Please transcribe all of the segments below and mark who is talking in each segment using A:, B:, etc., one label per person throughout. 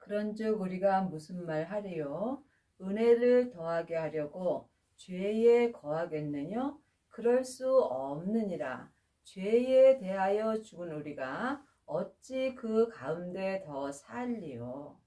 A: 그런즉 우리가 무슨 말 하리요? 은혜를 더하게 하려고 죄에 거하겠느냐? 그럴 수 없느니라. 죄에 대하여 죽은 우리가 어찌 그 가운데 더 살리요?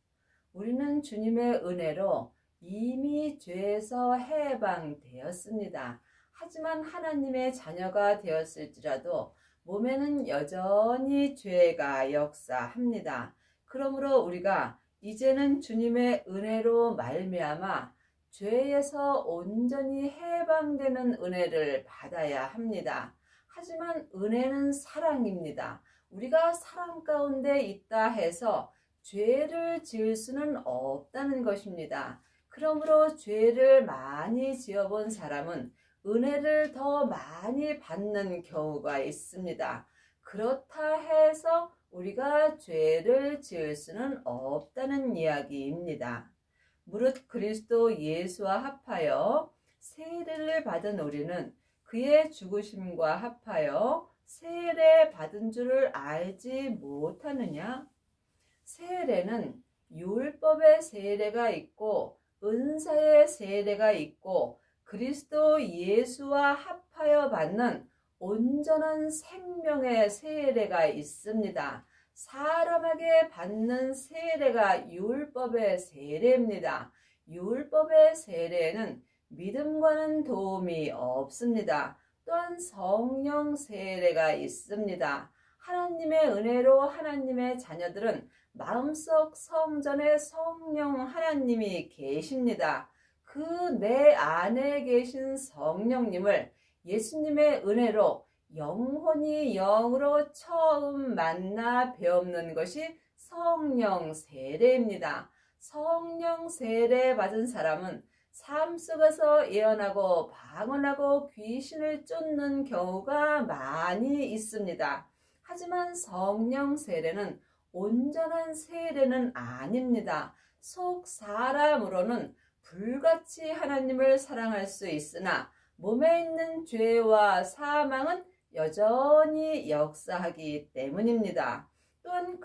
A: 우리는 주님의 은혜로 이미 죄에서 해방되었습니다. 하지만 하나님의 자녀가 되었을지라도 몸에는 여전히 죄가 역사합니다. 그러므로 우리가 이제는 주님의 은혜로 말미암아 죄에서 온전히 해방되는 은혜를 받아야 합니다. 하지만 은혜는 사랑입니다. 우리가 사랑 가운데 있다 해서 죄를 지을 수는 없다는 것입니다. 그러므로 죄를 많이 지어본 사람은 은혜를 더 많이 받는 경우가 있습니다. 그렇다 해서 우리가 죄를 지을 수는 없다는 이야기입니다. 무릇 그리스도 예수와 합하여 세례를 받은 우리는 그의 죽으심과 합하여 세례 받은 줄을 알지 못하느냐? 세례는 율법의 세례가 있고 은사의 세례가 있고 그리스도 예수와 합하여 받는 온전한 생명의 세례가 있습니다. 사람에게 받는 세례가 율법의 세례입니다. 율법의 세례에는 믿음과는 도움이 없습니다. 또한 성령 세례가 있습니다. 하나님의 은혜로 하나님의 자녀들은 마음속 성전에 성령 하나님이 계십니다. 그 내 안에 계신 성령님을 예수님의 은혜로 영혼이 영으로 처음 만나 배우는 것이 성령 세례입니다. 성령 세례 받은 사람은 삶 속에서 예언하고 방언하고 귀신을 쫓는 경우가 많이 있습니다. 하지만 성령 세례는 온전한 세례는 아닙니다. 속 사람으로는 불같이 하나님을 사랑할 수 있으나 몸에 있는 죄와 사망은 여전히 역사하기 때문입니다. 또한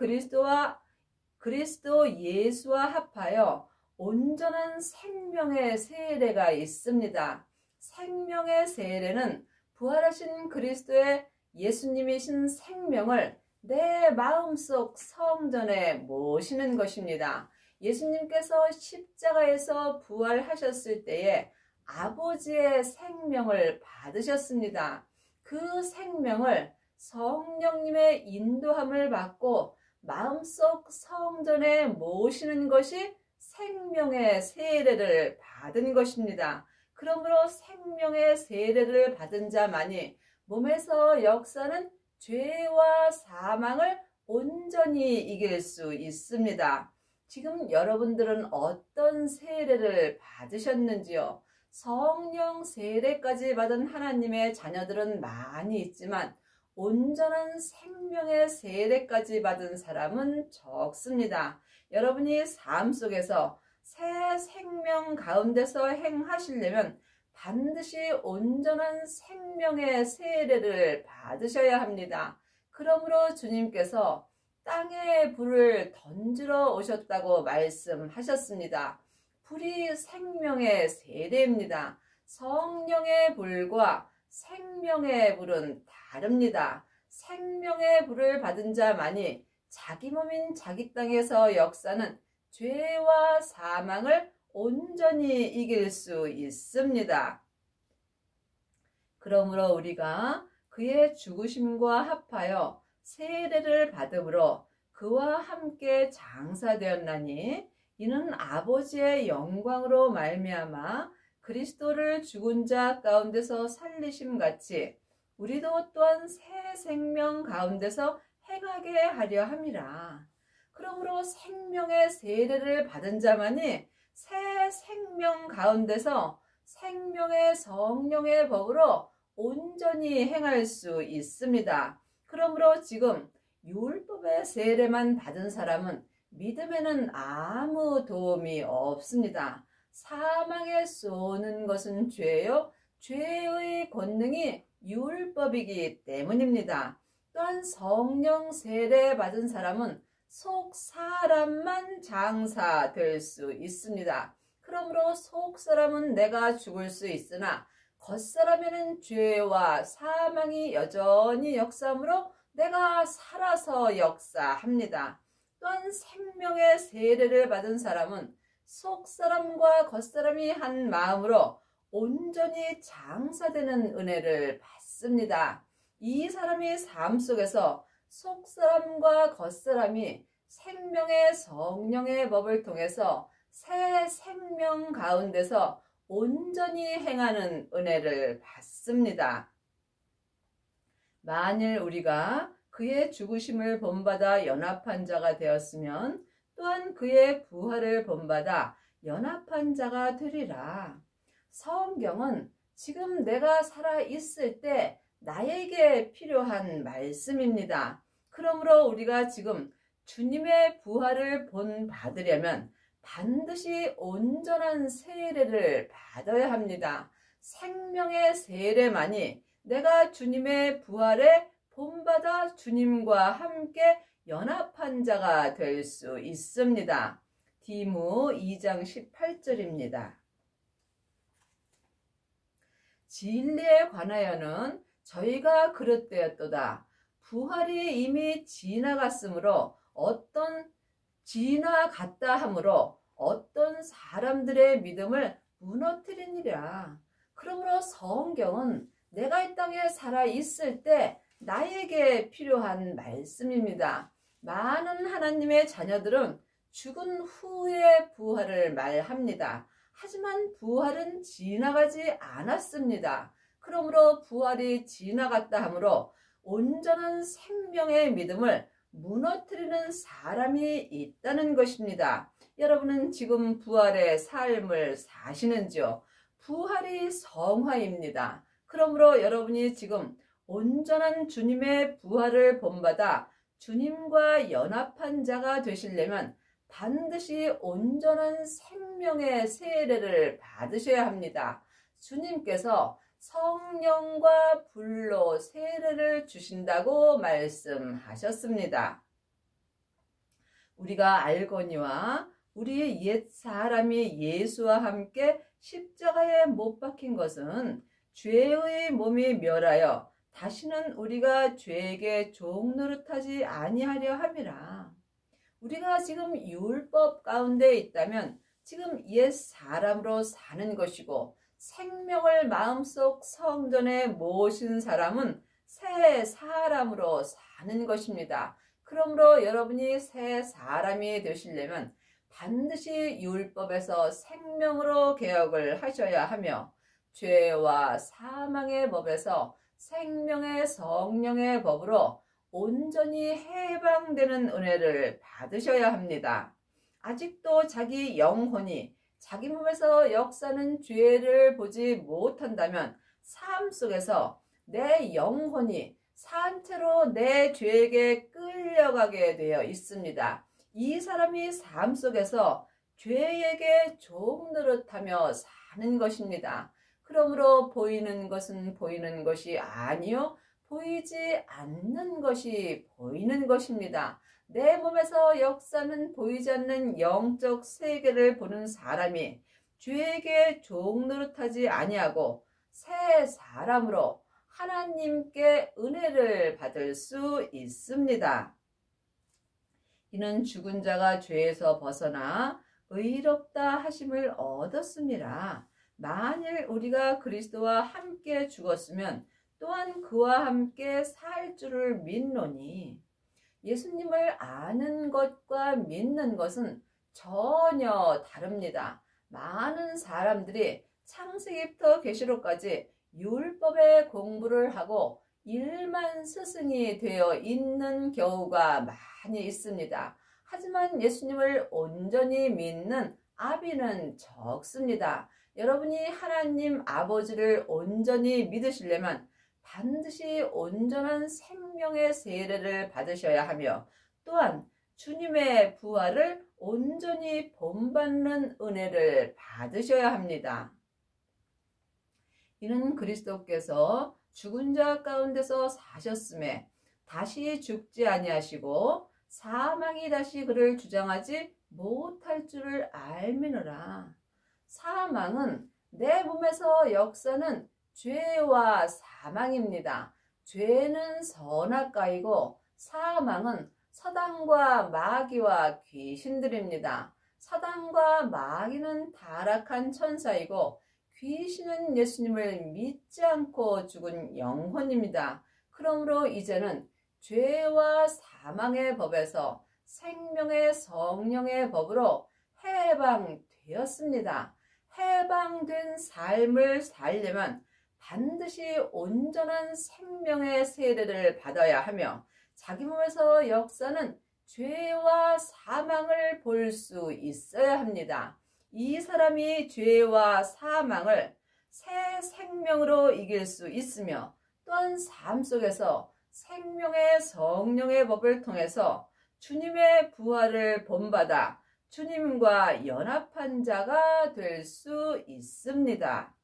A: 그리스도 예수와 합하여 온전한 생명의 세례가 있습니다. 생명의 세례는 부활하신 그리스도의 예수님이신 생명을 내 마음속 성전에 모시는 것입니다. 예수님께서 십자가에서 부활하셨을 때에 아버지의 생명을 받으셨습니다. 그 생명을 성령님의 인도함을 받고 마음속 성전에 모시는 것이 생명의 세례를 받은 것입니다. 그러므로 생명의 세례를 받은 자만이 몸에서 역사는 죄와 사망을 온전히 이길 수 있습니다. 지금 여러분들은 어떤 세례를 받으셨는지요? 성령 세례까지 받은 하나님의 자녀들은 많이 있지만 온전한 생명의 세례까지 받은 사람은 적습니다. 여러분이 삶 속에서 새 생명 가운데서 행하시려면 반드시 온전한 생명의 세례를 받으셔야 합니다. 그러므로 주님께서 땅에 불을 던지러 오셨다고 말씀하셨습니다. 불이 생명의 세례입니다. 성령의 불과 생명의 불은 다릅니다. 생명의 불을 받은 자만이 자기 몸인 자기 땅에서 역사는 죄와 사망을 온전히 이길 수 있습니다. 그러므로 우리가 그의 죽으심과 합하여 세례를 받음으로 그와 함께 장사되었나니 이는 아버지의 영광으로 말미암아 그리스도를 죽은 자 가운데서 살리심 같이 우리도 또한 새 생명 가운데서 행하게 하려 함이라. 그러므로 생명의 세례를 받은 자만이 새 생명 가운데서 생명의 성령의 법으로 온전히 행할 수 있습니다. 그러므로 지금 율법의 세례만 받은 사람은 믿음에는 아무 도움이 없습니다. 사망에 쏘는 것은 죄요, 죄의 권능이 율법이기 때문입니다. 또한 성령 세례 받은 사람은 속 사람만 장사 될 수 있습니다. 그러므로 속 사람은 내가 죽을 수 있으나 겉사람에는 죄와 사망이 여전히 역사하므로 내가 살아서 역사합니다. 또한 생명의 세례를 받은 사람은 속 사람과 겉사람이 한 마음으로 온전히 장사되는 은혜를 받습니다. 이 사람의 삶 속에서 속 사람과 겉 사람이 생명의 성령의 법을 통해서 새 생명 가운데서 온전히 행하는 은혜를 받습니다. 만일 우리가 그의 죽으심을 본받아 연합한 자가 되었으면 또한 그의 부활을 본받아 연합한 자가 되리라. 성경은 지금 내가 살아 있을 때 나에게 필요한 말씀입니다. 그러므로 우리가 지금 주님의 부활을 본받으려면 반드시 온전한 세례를 받아야 합니다. 생명의 세례만이 내가 주님의 부활에 본받아 주님과 함께 연합한 자가 될 수 있습니다. 디모 2장 18절입니다. 진리에 관하여는 저희가 그릇되었도다. 부활이 이미 지나갔다 하므로 어떤 사람들의 믿음을 무너뜨리니라. 그러므로 성경은 내가 이 땅에 살아 있을 때 나에게 필요한 말씀입니다. 많은 하나님의 자녀들은 죽은 후에 부활을 말합니다. 하지만 부활은 지나가지 않았습니다. 그러므로 부활이 지나갔다 하므로 온전한 생명의 믿음을 무너뜨리는 사람이 있다는 것입니다. 여러분은 지금 부활의 삶을 사시는지요? 부활이 성화입니다. 그러므로 여러분이 지금 온전한 주님의 부활을 본받아 주님과 연합한 자가 되시려면 반드시 온전한 생명의 세례를 받으셔야 합니다. 주님께서 성령과 불로 세례를 주신다고 말씀하셨습니다. 우리가 알거니와 우리 옛사람이 예수와 함께 십자가에 못 박힌 것은 죄의 몸이 멸하여 다시는 우리가 죄에게 종노릇하지 아니하려 함이라. 우리가 지금 율법 가운데 있다면 지금 옛사람으로 사는 것이고 생명을 마음속 성전에 모신 사람은 새 사람으로 사는 것입니다. 그러므로 여러분이 새 사람이 되시려면 반드시 율법에서 생명으로 개혁을 하셔야 하며 죄와 사망의 법에서 생명의 성령의 법으로 온전히 해방되는 은혜를 받으셔야 합니다. 아직도 자기 영혼이 자기 몸에서 역사는 죄를 보지 못한다면 삶 속에서 내 영혼이 산채로 내 죄에게 끌려가게 되어 있습니다. 이 사람이 삶 속에서 죄에게 종노릇하며 사는 것입니다. 그러므로 보이는 것은 보이는 것이 아니요 보이지 않는 것이 보이는 것입니다. 내 몸에서 역사는 보이지 않는 영적 세계를 보는 사람이 죄에게 종노릇하지 아니하고 새 사람으로 하나님께 은혜를 받을 수 있습니다. 이는 죽은 자가 죄에서 벗어나 의롭다 하심을 얻었습니다. 만일 우리가 그리스도와 함께 죽었으면 또한 그와 함께 살 줄을 믿노니 예수님을 아는 것과 믿는 것은 전혀 다릅니다. 많은 사람들이 창세기부터 계시록까지 율법의 공부를 하고 일만 스승이 되어 있는 경우가 많이 있습니다. 하지만 예수님을 온전히 믿는 아비는 적습니다. 여러분이 하나님 아버지를 온전히 믿으시려면 반드시 온전한 생명의 세례를 받으셔야 하며 또한 주님의 부활을 온전히 본받는 은혜를 받으셔야 합니다. 이는 그리스도께서 죽은 자 가운데서 사셨음에 다시 죽지 아니하시고 사망이 다시 그를 주장하지 못할 줄을 알미노라. 사망은 내 몸에서 역사는 죄와 사망입니다. 죄는 선악과이고 사망은 사단과 마귀와 귀신들입니다. 사단과 마귀는 타락한 천사이고 귀신은 예수님을 믿지 않고 죽은 영혼입니다. 그러므로 이제는 죄와 사망의 법에서 생명의 성령의 법으로 해방되었습니다. 해방된 삶을 살려면 반드시 온전한 생명의 세례를 받아야 하며 자기 몸에서 역사는 죄와 사망을 볼 수 있어야 합니다. 이 사람이 죄와 사망을 새 생명으로 이길 수 있으며 또한 삶 속에서 생명의 성령의 법을 통해서 주님의 부활을 본받아 주님과 연합한 자가 될 수 있습니다.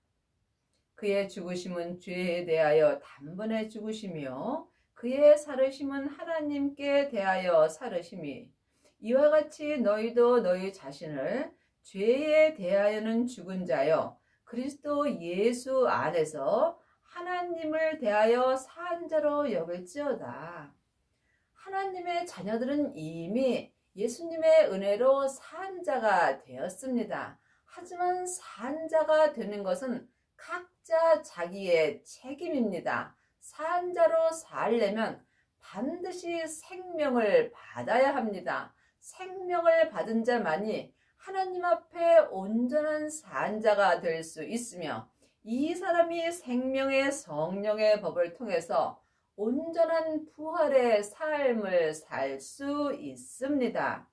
A: 그의 죽으심은 죄에 대하여 단번에 죽으시며 그의 살으심은 하나님께 대하여 살으심이 이와 같이 너희도 너희 자신을 죄에 대하여는 죽은 자여 그리스도 예수 안에서 하나님을 대하여 산 자로 여길지어다. 하나님의 자녀들은 이미 예수님의 은혜로 산 자가 되었습니다. 하지만 산 자가 되는 것은 각자 자기의 책임입니다. 산 자로 살려면 반드시 생명을 받아야 합니다. 생명을 받은 자만이 하나님 앞에 온전한 산 자가 될 수 있으며 이 사람이 생명의 성령의 법을 통해서 온전한 부활의 삶을 살 수 있습니다.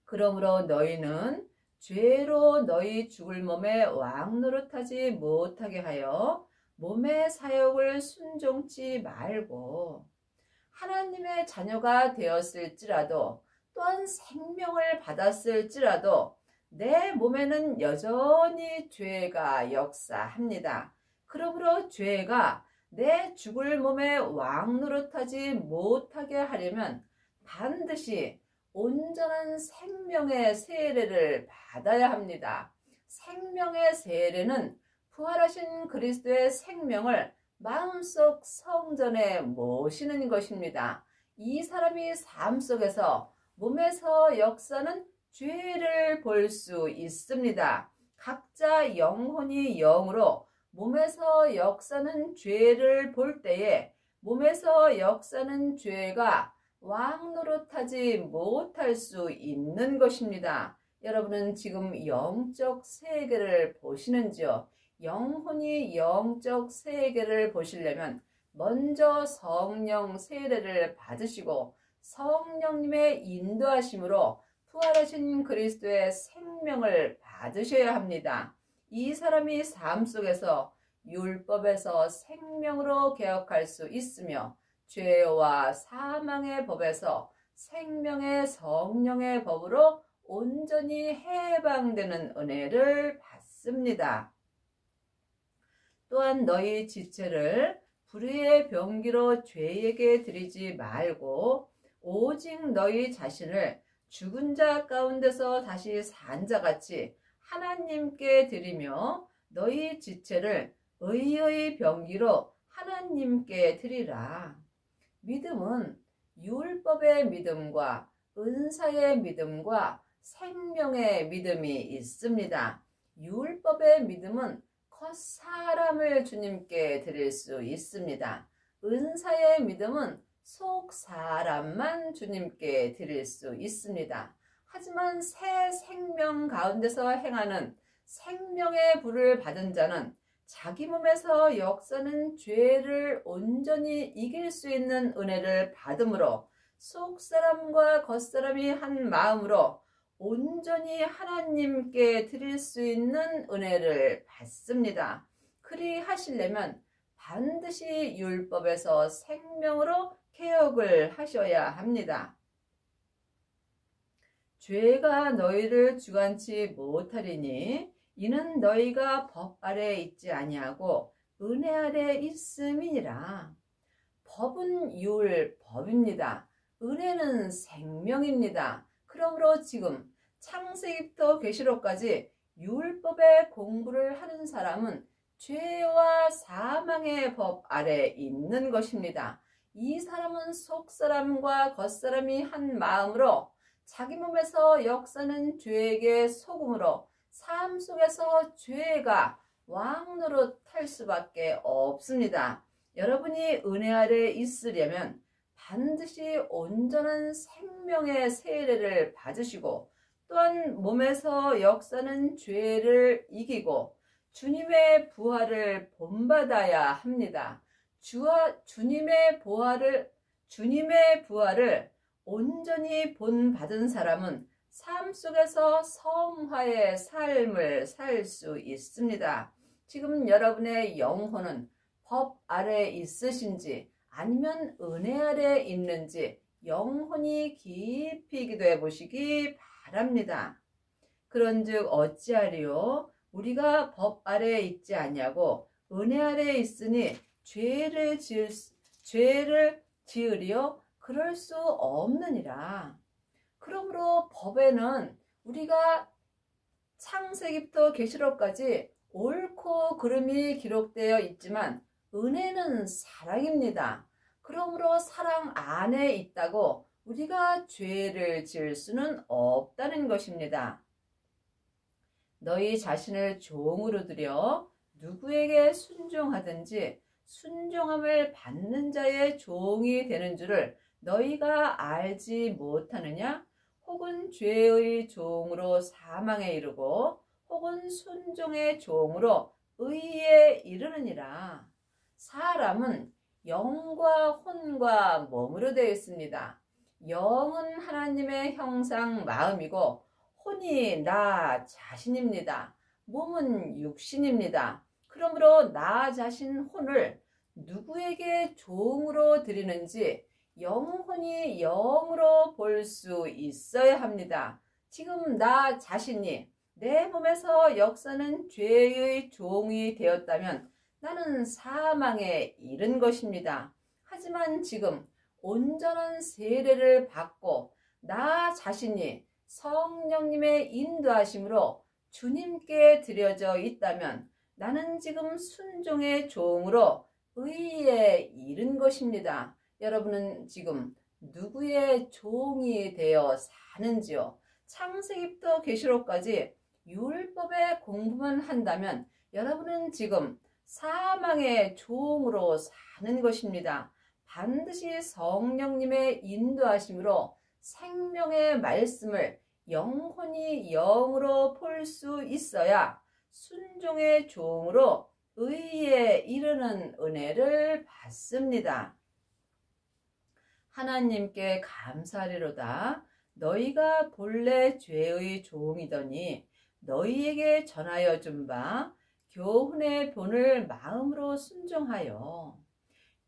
A: 그러므로 너희는 죄로 너희 죽을 몸에 왕노릇하지 못하게 하여 몸의 사욕을 순종치 말고 하나님의 자녀가 되었을지라도 또한 생명을 받았을지라도 내 몸에는 여전히 죄가 역사합니다. 그러므로 죄가 내 죽을 몸에 왕노릇하지 못하게 하려면 반드시 온전한 생명의 세례를 받아야 합니다. 생명의 세례는 부활하신 그리스도의 생명을 마음속 성전에 모시는 것입니다. 이 사람이 삶 속에서 몸에서 역사는 죄를 볼 수 있습니다. 각자 영혼이 영으로 몸에서 역사는 죄를 볼 때에 몸에서 역사는 죄가 왕노릇하지 못할 수 있는 것입니다. 여러분은 지금 영적 세계를 보시는지요? 영혼이 영적 세계를 보시려면 먼저 성령 세례를 받으시고 성령님의 인도하심으로 부활하신 그리스도의 생명을 받으셔야 합니다. 이 사람이 삶 속에서 율법에서 생명으로 개혁할 수 있으며 죄와 사망의 법에서 생명의 성령의 법으로 온전히 해방되는 은혜를 받습니다. 또한 너희 지체를 불의의 병기로 죄에게 드리지 말고 오직 너희 자신을 죽은 자 가운데서 다시 산 자같이 하나님께 드리며 너희 지체를 의의 병기로 하나님께 드리라. 믿음은 율법의 믿음과 은사의 믿음과 생명의 믿음이 있습니다. 율법의 믿음은 겉사람을 주님께 드릴 수 있습니다. 은사의 믿음은 속 사람만 주님께 드릴 수 있습니다. 하지만 새 생명 가운데서 행하는 생명의 불을 받은 자는 자기 몸에서 역사는 죄를 온전히 이길 수 있는 은혜를 받음으로 속사람과 겉사람이 한 마음으로 온전히 하나님께 드릴 수 있는 은혜를 받습니다. 그리 하시려면 반드시 율법에서 생명으로 개혁을 하셔야 합니다. 죄가 너희를 주관치 못하리니 이는 너희가 법 아래 있지 아니하고 은혜 아래 있음이니라. 법은 율법입니다. 은혜는 생명입니다. 그러므로 지금 창세기부터 계시록까지 율법의 공부를 하는 사람은 죄와 사망의 법 아래 있는 것입니다. 이 사람은 속사람과 겉사람이 한 마음으로 자기 몸에서 역사는 죄에게 속음으로 삶 속에서 죄가 왕노릇할 수밖에 없습니다. 여러분이 은혜 아래 있으려면 반드시 온전한 생명의 세례를 받으시고 또한 몸에서 역사는 죄를 이기고 주님의 부활을 본받아야 합니다. 주님의 부활을 온전히 본받은 사람은 삶 속에서 성화의 삶을 살 수 있습니다. 지금 여러분의 영혼은 법 아래 있으신지 아니면 은혜 아래 있는지 영혼이 깊이 기도해 보시기 바랍니다. 그런즉 어찌하리요? 우리가 법 아래 있지 아니하고 은혜 아래 있으니 죄를 지으리요? 그럴 수 없느니라. 그러므로 법에는 우리가 창세기부터 계시록까지 옳고 그름이 기록되어 있지만 은혜는 사랑입니다. 그러므로 사랑 안에 있다고 우리가 죄를 지을 수는 없다는 것입니다. 너희 자신을 종으로 들여 누구에게 순종하든지 순종함을 받는 자의 종이 되는 줄을 너희가 알지 못하느냐? 혹은 죄의 종으로 사망에 이르고 혹은 순종의 종으로 의에 이르느니라. 사람은 영과 혼과 몸으로 되어 있습니다. 영은 하나님의 형상 마음이고 혼이 나 자신입니다. 몸은 육신입니다. 그러므로 나 자신 혼을 누구에게 종으로 드리는지 영혼이 영으로 볼 수 있어야 합니다. 지금 나 자신이 내 몸에서 역사는 죄의 종이 되었다면 나는 사망에 이른 것입니다. 하지만 지금 온전한 세례를 받고 나 자신이 성령님의 인도하심으로 주님께 드려져 있다면 나는 지금 순종의 종으로 의에 이른 것입니다. 여러분은 지금 누구의 종이 되어 사는지요? 창세기부터 계시록까지 율법의 공부만 한다면 여러분은 지금 사망의 종으로 사는 것입니다. 반드시 성령님의 인도하심으로 생명의 말씀을 영혼이 영으로 볼 수 있어야 순종의 종으로 의에 이르는 은혜를 받습니다. 하나님께 감사하리로다. 너희가 본래 죄의 종이더니 너희에게 전하여 준 바 교훈의 본을 마음으로 순종하여.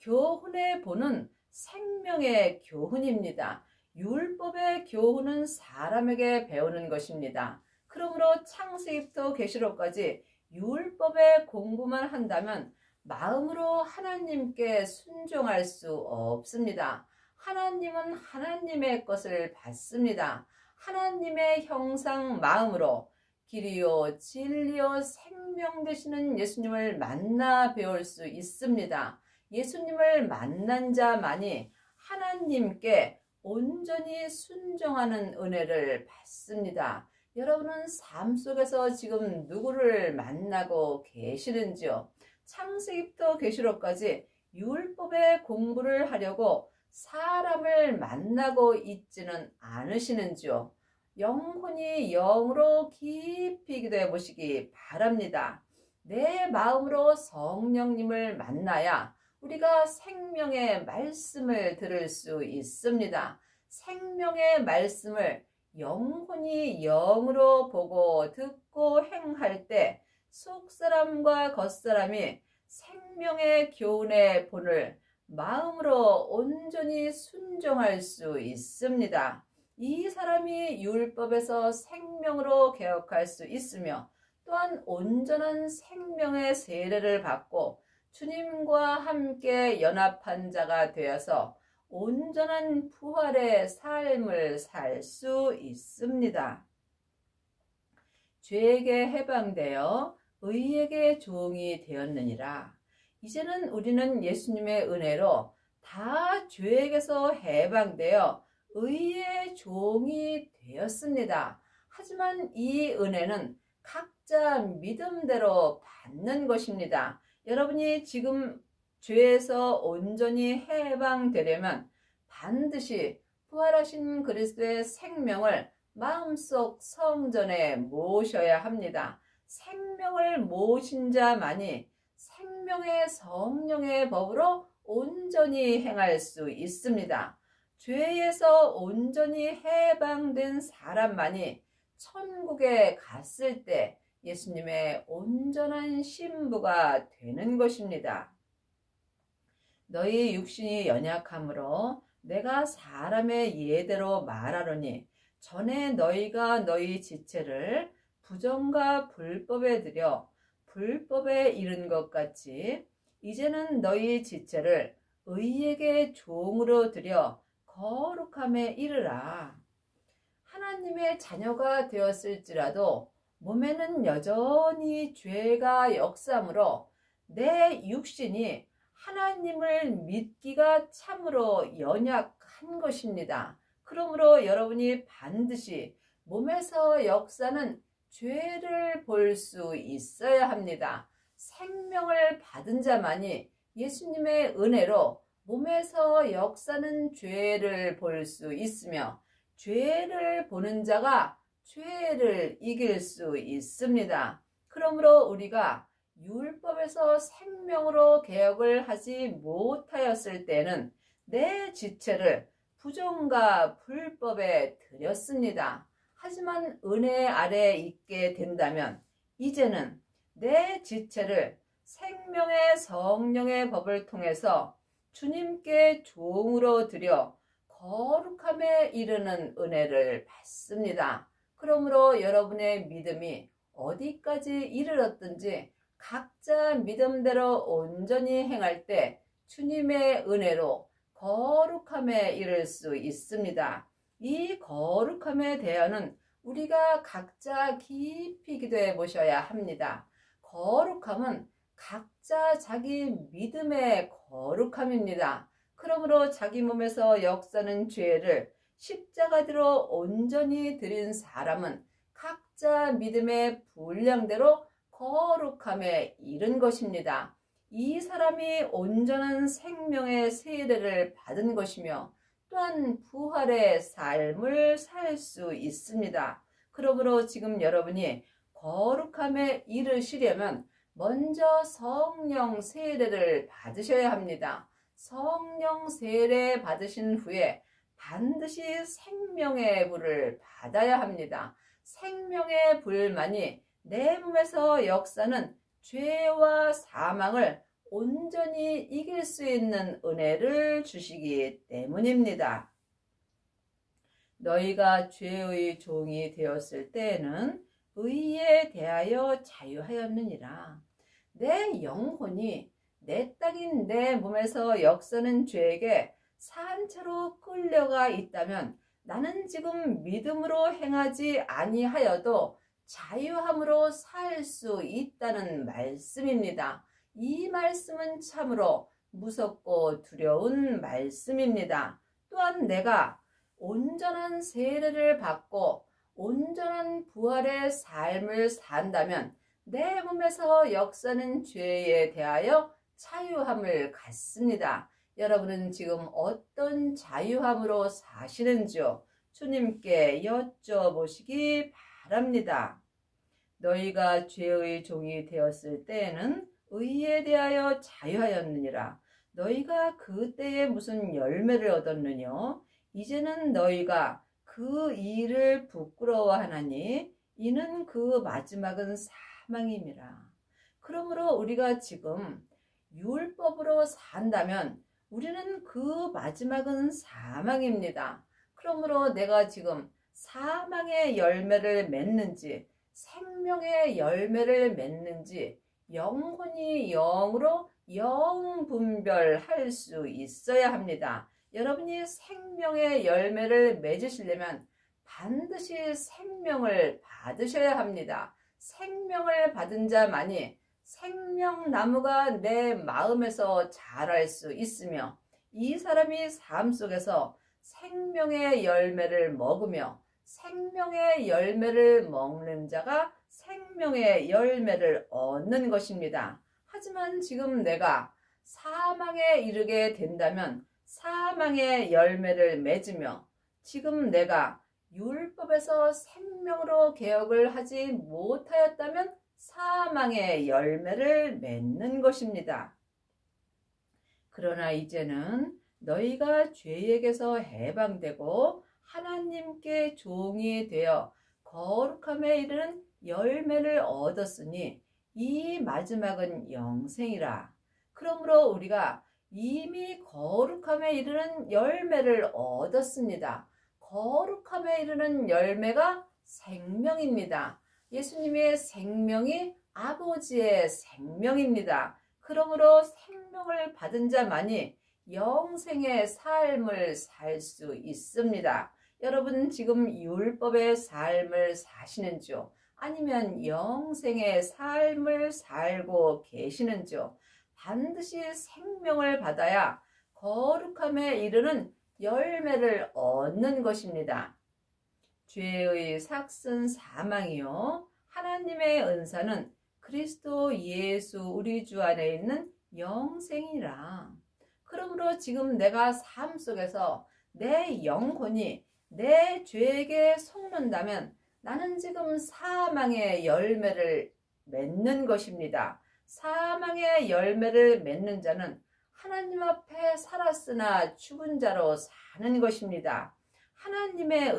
A: 교훈의 본은 생명의 교훈입니다. 율법의 교훈은 사람에게 배우는 것입니다. 그러므로 창세기부터 계시록까지 율법의 공부만 한다면 마음으로 하나님께 순종할 수 없습니다. 하나님은 하나님의 것을 받습니다. 하나님의 형상 마음으로 길이요 진리요 생명 되시는 예수님을 만나 배울 수 있습니다. 예수님을 만난 자만이 하나님께 온전히 순종하는 은혜를 받습니다. 여러분은 삶 속에서 지금 누구를 만나고 계시는지요? 창세기부터 계시록까지 율법의 공부를 하려고 사람을 만나고 있지는 않으시는지요? 영혼이 영으로 깊이 기도해 보시기 바랍니다. 내 마음으로 성령님을 만나야 우리가 생명의 말씀을 들을 수 있습니다. 생명의 말씀을 영혼이 영으로 보고 듣고 행할 때 속사람과 겉사람이 생명의 교훈의 본을 마음으로 온전히 순종할 수 있습니다. 이 사람이 율법에서 생명으로 개혁할 수 있으며 또한 온전한 생명의 세례를 받고 주님과 함께 연합한 자가 되어서 온전한 부활의 삶을 살 수 있습니다. 죄에게 해방되어 의에게 종이 되었느니라. 이제는 우리는 예수님의 은혜로 다 죄에게서 해방되어 의의 종이 되었습니다. 하지만 이 은혜는 각자 믿음대로 받는 것입니다. 여러분이 지금 죄에서 온전히 해방되려면 반드시 부활하신 그리스도의 생명을 마음속 성전에 모셔야 합니다. 생명을 모신 자만이 생명의 성령의 법으로 온전히 행할 수 있습니다. 죄에서 온전히 해방된 사람만이 천국에 갔을 때 예수님의 온전한 신부가 되는 것입니다. 너희 육신이 연약함으로 내가 사람의 예대로 말하노니 전에 너희가 너희 지체를 부정과 불법에 들여 불법에 이른 것 같이 이제는 너희 지체를 의에게 종으로 들여 거룩함에 이르라. 하나님의 자녀가 되었을지라도 몸에는 여전히 죄가 역사므로 내 육신이 하나님을 믿기가 참으로 연약한 것입니다. 그러므로 여러분이 반드시 몸에서 역사는 죄를 볼 수 있어야 합니다. 생명을 받은 자만이 예수님의 은혜로 몸에서 역사는 죄를 볼 수 있으며 죄를 보는 자가 죄를 이길 수 있습니다. 그러므로 우리가 율법에서 생명으로 개혁을 하지 못하였을 때는 내 지체를 부정과 불법에 드렸습니다. 하지만 은혜 아래 있게 된다면 이제는 내 지체를 생명의 성령의 법을 통해서 주님께 종으로 드려 거룩함에 이르는 은혜를 받습니다. 그러므로 여러분의 믿음이 어디까지 이르렀든지 각자 믿음대로 온전히 행할 때 주님의 은혜로 거룩함에 이를 수 있습니다. 이 거룩함에 대하여는 우리가 각자 깊이 기도해 보셔야 합니다. 거룩함은 각자 자기 믿음의 거룩함입니다. 그러므로 자기 몸에서 역사는 죄를 십자가대로 온전히 드린 사람은 각자 믿음의 분량대로 거룩함에 이른 것입니다. 이 사람이 온전한 생명의 세례를 받은 것이며 또한 부활의 삶을 살 수 있습니다. 그러므로 지금 여러분이 거룩함에 이르시려면 먼저 성령 세례를 받으셔야 합니다. 성령 세례 받으신 후에 반드시 생명의 불을 받아야 합니다. 생명의 불만이 내 몸에서 역사는 죄와 사망을 온전히 이길 수 있는 은혜를 주시기 때문입니다. 너희가 죄의 종이 되었을 때에는 의에 대하여 자유하였느니라. 내 영혼이 내 땅인 내 몸에서 역사는 죄에게 산채로 끌려가 있다면 나는 지금 믿음으로 행하지 아니하여도 자유함으로 살 수 있다는 말씀입니다. 이 말씀은 참으로 무섭고 두려운 말씀입니다. 또한 내가 온전한 세례를 받고 온전한 부활의 삶을 산다면 내 몸에서 역사는 죄에 대하여 자유함을 갖습니다. 여러분은 지금 어떤 자유함으로 사시는지요? 주님께 여쭤보시기 바랍니다. 너희가 죄의 종이 되었을 때에는 의에 대하여 자유하였느니라. 너희가 그때에 무슨 열매를 얻었느냐? 이제는 너희가 그 일을 부끄러워하나니 이는 그 마지막은 사망임이라. 그러므로 우리가 지금 율법으로 산다면 우리는 그 마지막은 사망입니다. 그러므로 내가 지금 사망의 열매를 맺는지 생명의 열매를 맺는지 영혼이 영으로 영분별할 수 있어야 합니다. 여러분이 생명의 열매를 맺으시려면 반드시 생명을 받으셔야 합니다. 생명을 받은 자만이 생명나무가 내 마음에서 자랄 수 있으며, 이 사람이 삶 속에서 생명의 열매를 먹으며 생명의 열매를 먹는 자가 생명의 열매를 얻는 것입니다. 하지만 지금 내가 사망에 이르게 된다면 사망의 열매를 맺으며, 지금 내가 율법에서 생명으로 개혁을 하지 못하였다면 사망의 열매를 맺는 것입니다. 그러나 이제는 너희가 죄에게서 해방되고 하나님께 종이 되어 거룩함에 이르는 열매를 얻었으니 이 마지막은 영생이라. 그러므로 우리가 이미 거룩함에 이르는 열매를 얻었습니다. 거룩함에 이르는 열매가 생명입니다. 예수님의 생명이 아버지의 생명입니다. 그러므로 생명을 받은 자만이 영생의 삶을 살 수 있습니다. 여러분 지금 율법의 삶을 사시는지요? 아니면 영생의 삶을 살고 계시는지요? 반드시 생명을 받아야 거룩함에 이르는 열매를 얻는 것입니다. 죄의 삭은 사망이요, 하나님의 은사는 그리스도 예수 우리 주 안에 있는 영생이라. 그러므로 지금 내가 삶 속에서 내 영혼이 내 죄에게 속는다면 나는 지금 사망의 열매를 맺는 것입니다. 사망의 열매를 맺는 자는 하나님 앞에 살았으나 죽은 자로 사는 것입니다. 하나님의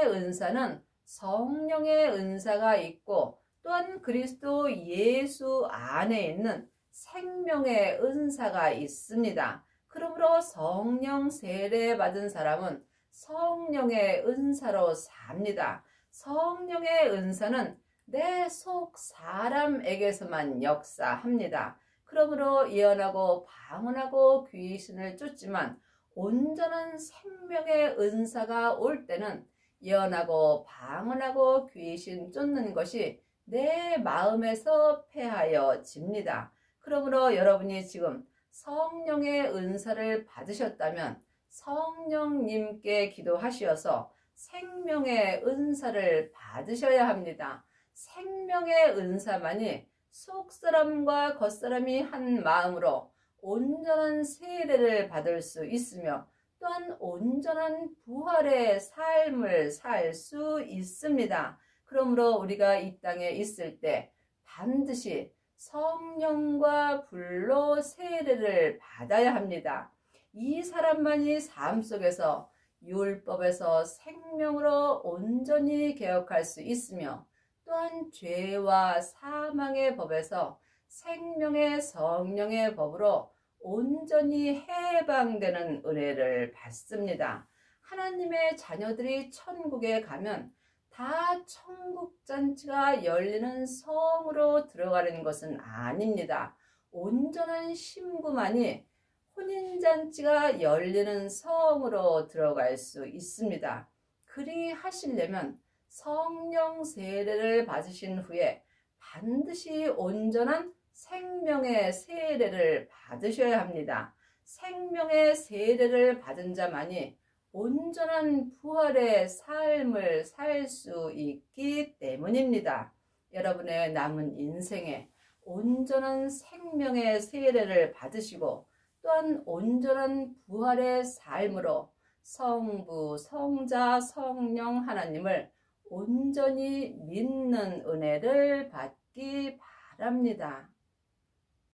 A: 은사는 성령의 은사가 있고, 또한 그리스도 예수 안에 있는 생명의 은사가 있습니다. 그러므로 성령 세례 받은 사람은 성령의 은사로 삽니다. 성령의 은사는 내 속 사람에게서만 역사합니다. 그러므로 예언하고 방언하고 귀신을 쫓지만 온전한 생명의 은사가 올 때는 예언하고 방언하고 귀신 쫓는 것이 내 마음에서 패하여집니다. 그러므로 여러분이 지금 성령의 은사를 받으셨다면 성령님께 기도하시어서 생명의 은사를 받으셔야 합니다. 생명의 은사만이 속사람과 겉사람이 한 마음으로 온전한 세례를 받을 수 있으며, 또한 온전한 부활의 삶을 살 수 있습니다. 그러므로 우리가 이 땅에 있을 때 반드시 성령과 불로 세례를 받아야 합니다. 이 사람만이 삶 속에서 율법에서 생명으로 온전히 개혁할 수 있으며, 또한 죄와 사망의 법에서 생명의 성령의 법으로 온전히 해방되는 은혜를 받습니다. 하나님의 자녀들이 천국에 가면 다 천국잔치가 열리는 성으로 들어가는 것은 아닙니다. 온전한 신부만이 혼인잔치가 열리는 성으로 들어갈 수 있습니다. 그리 하시려면 성령 세례를 받으신 후에 반드시 온전한 생명의 세례를 받으셔야 합니다. 생명의 세례를 받은 자만이 온전한 부활의 삶을 살 수 있기 때문입니다. 여러분의 남은 인생에 온전한 생명의 세례를 받으시고, 또한 온전한 부활의 삶으로 성부, 성자, 성령 하나님을 온전히 믿는 은혜를 받기 바랍니다.